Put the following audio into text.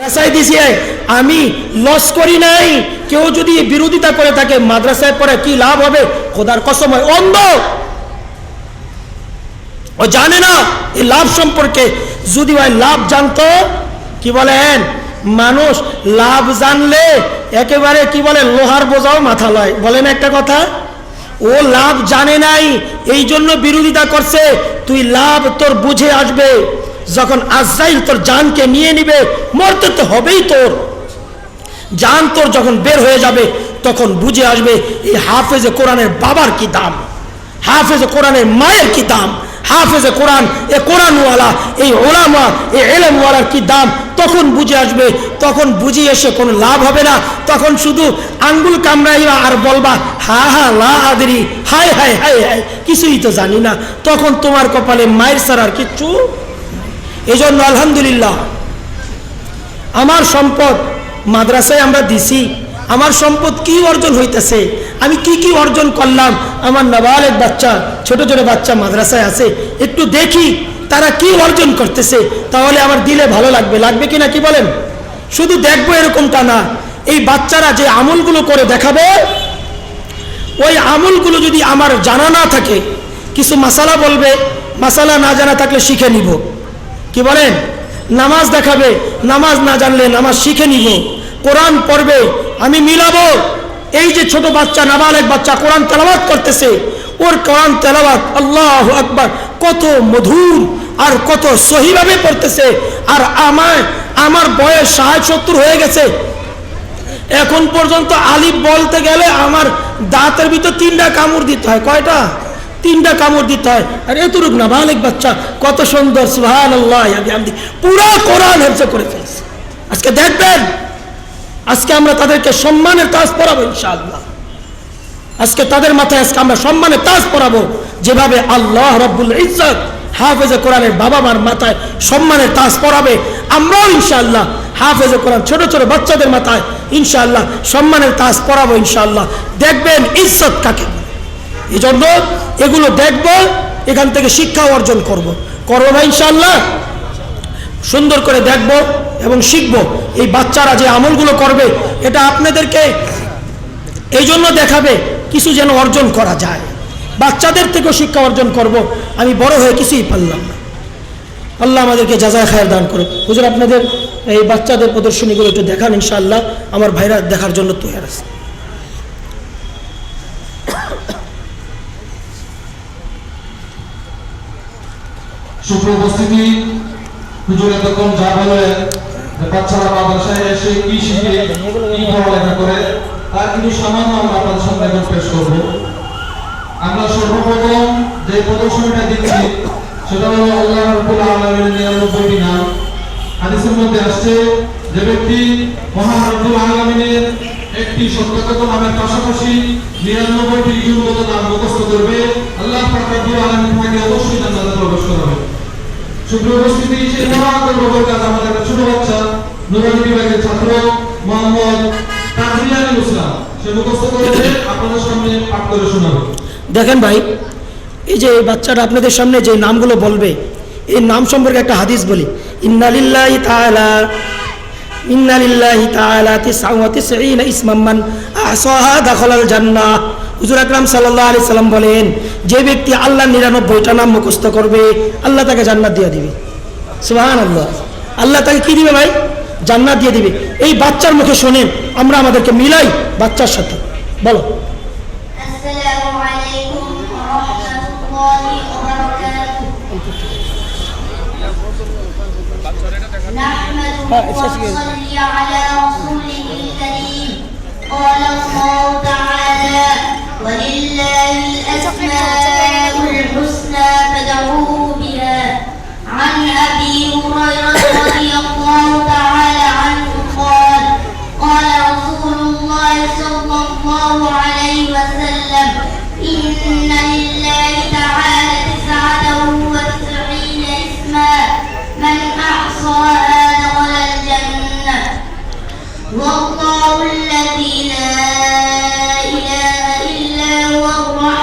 মাদ্রাসায় দিছি আমি লস করি নাই। কেউ যদি বিরোধিতা করে থাকে মাদ্রাসায় পড়ে কি লাভ হবে, খোদার কসম হয় অন্ধ, ও জানে না এই লাভ সম্পর্কে। যদি ভাই লাভ জানতো, কি বলেন, মানুষ লাভ জানলে একেবারে কি বলে লোহার বোঝাও মাথা লয়, বলেন একটা কথা। ও লাভ জানে নাই, এই জন্য বিরোধিতা করছে। তুই লাভ তোর বুঝে আসবে যখন আজরাইল তোর জানকে নিয়ে নিবে, মরতে তো হবেই তোর। জান তোর যখন বের হয়ে যাবে তখন বুঝে আসবে এই হাফেজে কোরআনের বাবার কি দাম, হাফেজে কোরআনের মায়ের কি দাম, হাফেজে কোরআন এ কোরআনওয়ালা এই ওলামা এ এলেমওয়ালার কি দাম। তখন বুঝে আসবে। তখন বুঝে এসে কোনো লাভ হবে না। তখন শুধু আঙ্গুল কামড়াইবা আর বলবা হা হা লা আদরি, হায় হায় হায় হায়, কিছুই তো জানি না। তখন তোমার কপালে মায়ের ছাড়ার কিচ্ছু। এই জন্য আলহামদুলিল্লাহ আমার সম্পদ মাদ্রাসায় আমরা দিছি। আমার সম্পদ কি অর্জন হইতেছে, আমি কি কি অর্জন করলাম। আমার নাবালেগ বাচ্চা, ছোট ছোট বাচ্চা মাদ্রাসায় আছে, একটু দেখি তারা কি অর্জন করতেছে, তাহলে আমার দিলে ভালো লাগবে। লাগবে কিনা কি বলেন? শুধু দেখবো এরকমটা না, এই বাচ্চারা যে আমলগুলো করে দেখাবে, ওই আমলগুলো যদি আমার জানা না থাকে, কিছু মাসালা বলবে, মাসালা না জানা থাকলে শিখে নিব। কি বলেন? নামাজ দেখাবে, নামাজ না জানলে নামাজ শিখে নিব। কোরআন পড়বে, আমি মিলাবো। এই যে ছোট বাচ্চা, নাবালেগ বাচ্চা কোরআন তেলাওয়াত করতেছে, ওর কোরআন তেলাওয়াত আল্লাহু আকবার কত মধুর আর কত সহিভাবে পড়তেছে। আর আমার বয়স 60-70 হয়ে গেছে, এখন পর্যন্ত আলিফ বলতে গেলে আমার দাঁতের ভিতর 3টা কামড় দিতে হয়। কয়টা? 3টা কামড় দিতে হয়। আর এতটুক নাবালেগ বাচ্চা কত সুন্দর সুবহানাল্লাহ পুরো কোরআন হেফজ করে ফেলছে। আজকে দেখবেন, আজকে আমরা তাদেরকে সম্মানের তাজ পরাবো ইনশাআল্লাহ। আজকে তাদের মাথায় আজকে আমরা সম্মানের তাজ পরাবো, যেভাবে আল্লাহ রাব্বুল ইজ্জত হাফেজে কোরআনের বাবা মার মাথায় সম্মানের তাজ পরাবে, আমরাও ইনশাআল্লাহ হাফেজে কোরআন ছোট ছোট বাচ্চাদের মাথায় ইনশাআল্লাহ সম্মানের তাজ পরাবো ইনশাআল্লাহ। দেখবেন ইজ্জত কাকে। এই জন্য এগুলো দেখবো, এখান থেকে শিক্ষা অর্জন করবো না ইনশাআল্লাহ। সুন্দর করে দেখব এবং শিখব। এই বাচ্চারা যে আমলগুলো করবে, এটা আপনাদেরকে এই জন্য দেখাবে কিছু যেন অর্জন করা যায়। বাচ্চাদের থেকেও শিক্ষা অর্জন করব। আমি বড় হয়ে কিছুই পারলাম না। আল্লাহ আমাদেরকে জাযায়ে খায়ের দান করুন। হুজুর আপনাদের এই বাচ্চাদের প্রদর্শনীগুলো একটু দেখান ইনশাআল্লাহ, আমার ভাইরা দেখার জন্য তৈরি আছে। উপস্থিতি হুজুর এতক্ষণ যা বললেন, বাচ্চারা মাদ্রাসায় এসে কি শিখে কি পড়ালেখা করে, তার কিছু সামান্য আমরা আপনাদের সামনে পেশ করব। আমরা সর্বপ্রথম যে প্রদর্শনীটা দিচ্ছি সেটা হলো আল্লাহ রাব্বুল আলামিনের 99টি নাম। হাদিসের মধ্যে আসছে, যে ব্যক্তি মহান রব্বুল আলামিনের একটি সত্যগত নামের পাশাপাশি 99টি গুণগত নাম মুখস্থ করবে, আল্লাহ পাক রব্বুল আলামিন তাকে অবশ্যই জান্নাতে প্রবেশ করাবে। সুপ্রিয় উপস্থিতি, সেই মহান কাজ আমাদের একটা ছোট বাচ্চা নুরানি বিভাগের ছাত্র মোহাম্মদ তাজরিয়ানুল ইসলাম, সে মুখস্থ করেছে, আপনাদের সামনে পাঠ করে শোনাবে। দেখেন ভাই, এই যে বাচ্চারা আপনাদের সামনে যে নামগুলো বলবে, এই নাম সম্পর্কে একটা হাদিস বলি। ইন্নালিল্লাহি তাআলা 99 ইসমান মান আহসাহা দাখালাল জান্নাহ। হুজুর আকরাম সাল্লাল্লাহু আলাইহি সাল্লাম বলেন, যে ব্যক্তি আল্লাহর 99টা নাম মুখস্থ করবে, আল্লাহ তাকে জান্নাত দিয়ে দিবে। সুবহানাল্লাহ। আল্লাহ তাকে কি দিবে ভাই? জান্নাত দিয়ে দিবে। এই বাচ্চার মুখে শোনেন, আমরা আমাদেরকে মিলাই বাচ্চার সাথে। বলো। আসসালামু আলাইকুম ওয়া রাহমাতুল্লাহি ওয়া বারাকাতুহু। নাহমাদুহু ওয়া নুসাল্লি আলা রাসূলিল কারীম। قال الله تعالى ولله الأسماء الحسنى فادعوه بها